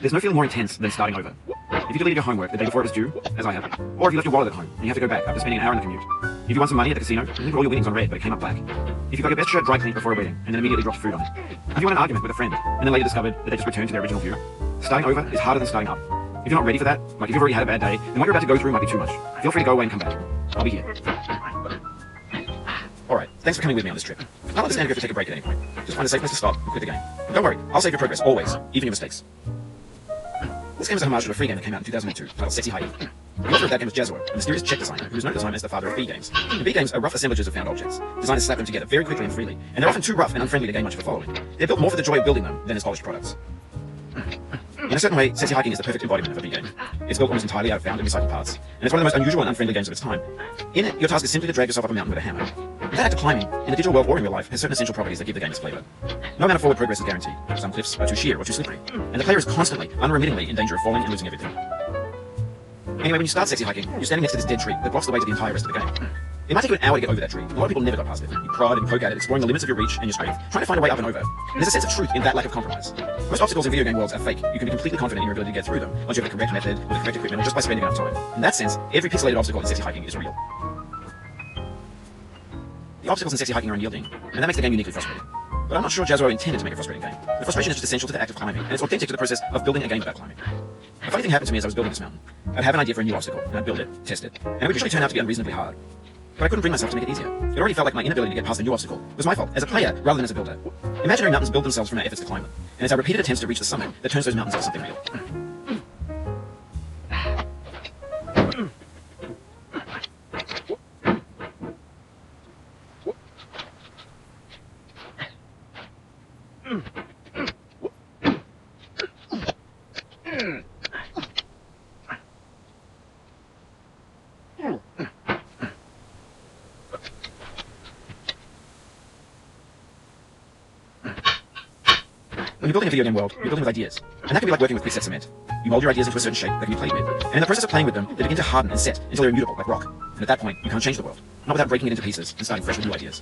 There's no feeling more intense than starting over. If you deleted your homework the day before it was due, as I have, or if you left your wallet at home and you have to go back after spending an hour in the commute. If you won some money at the casino and you put all your winnings on red but it came up black. If you got your best shirt dry cleaned before a wedding and then immediately dropped food on it. If you won an argument with a friend and then later discovered that they just returned to their original view. Starting over is harder than starting up. If you're not ready for that, like if you've already had a bad day, then what you're about to go through might be too much. Feel free to go away and come back. I'll be here. Alright, thanks for coming with me on this trip. I'll understand if you have to take a break at any point. Just find a safe place to stop and quit the game. Don't worry, I'll save your progress, always, even your mistakes. This game is a homage to a free game that came out in 2002, titled SANITY. The author of that game was Jazzo, a mysterious Czech designer who was known at the time as the father of B games. The B games are rough assemblages of found objects. Designers slap them together very quickly and freely, and they're often too rough and unfriendly to gain much of a following. They're built more for the joy of building them than as polished products. In a certain way, SANITY Hiking is the perfect embodiment of a B game. It's built almost entirely out of found and recycled parts, and it's one of the most unusual and unfriendly games of its time. In it, your task is simply to drag yourself up a mountain with a hammer. That act of climbing, in the digital world or in real life, has certain essential properties that give the game its flavor. No amount of forward progress is guaranteed. Some cliffs are too sheer or too slippery, and the player is constantly, unremittingly in danger of falling and losing everything. Anyway, when you start SANITY Hiking, you're standing next to this dead tree that blocks the way to the entire rest of the game. It might take you an hour to get over that tree. A lot of people never got past it. You prod and poke at it, exploring the limits of your reach and your strength, trying to find a way up and over. And there's a sense of truth in that lack of compromise. Most obstacles in video game worlds are fake. You can be completely confident in your ability to get through them once you have the correct method, with the correct equipment, or just by spending enough time. In that sense, every pixelated obstacle in SANITY Hiking is real. The obstacles in SANITY Hiking are unyielding, and that makes the game uniquely frustrating. But I'm not sure Jazzo intended to make a frustrating game. The frustration is just essential to the act of climbing, and it's authentic to the process of building a game about climbing. A funny thing happened to me as I was building this mountain. I'd have an idea for a new obstacle, and I'd build it, test it, and it would usually turn out to be unreasonably hard. But I couldn't bring myself to make it easier. It already felt like my inability to get past a new obstacle was my fault, as a player rather than as a builder. Imaginary mountains build themselves from our efforts to climb them, and it's our repeated attempts to reach the summit that turns those mountains into something real. When you're building a video game world, you're building with ideas. And that can be like working with quick-set cement. You mold your ideas into a certain shape that can be played with. And in the process of playing with them, they begin to harden and set until they're immutable, like rock. And at that point, you can't change the world. Not without breaking it into pieces and starting fresh with new ideas.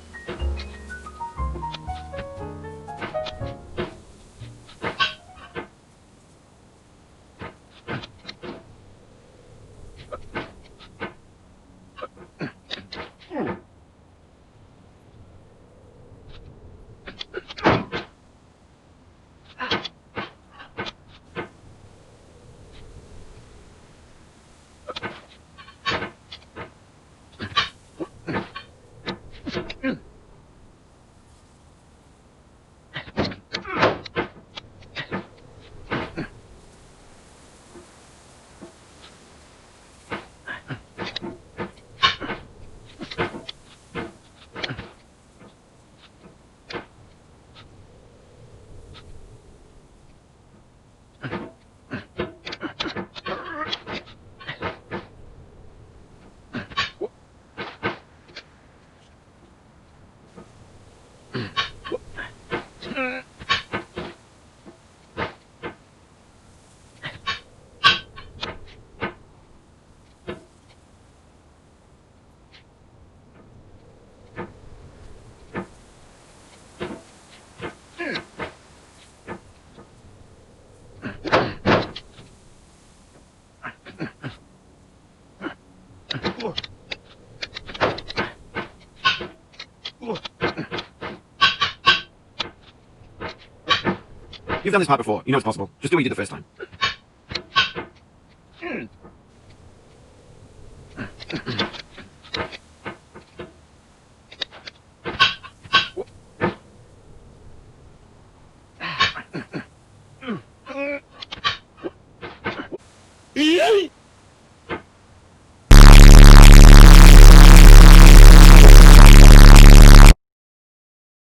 You've done this part before. You know it's possible. Just do what you did the first time.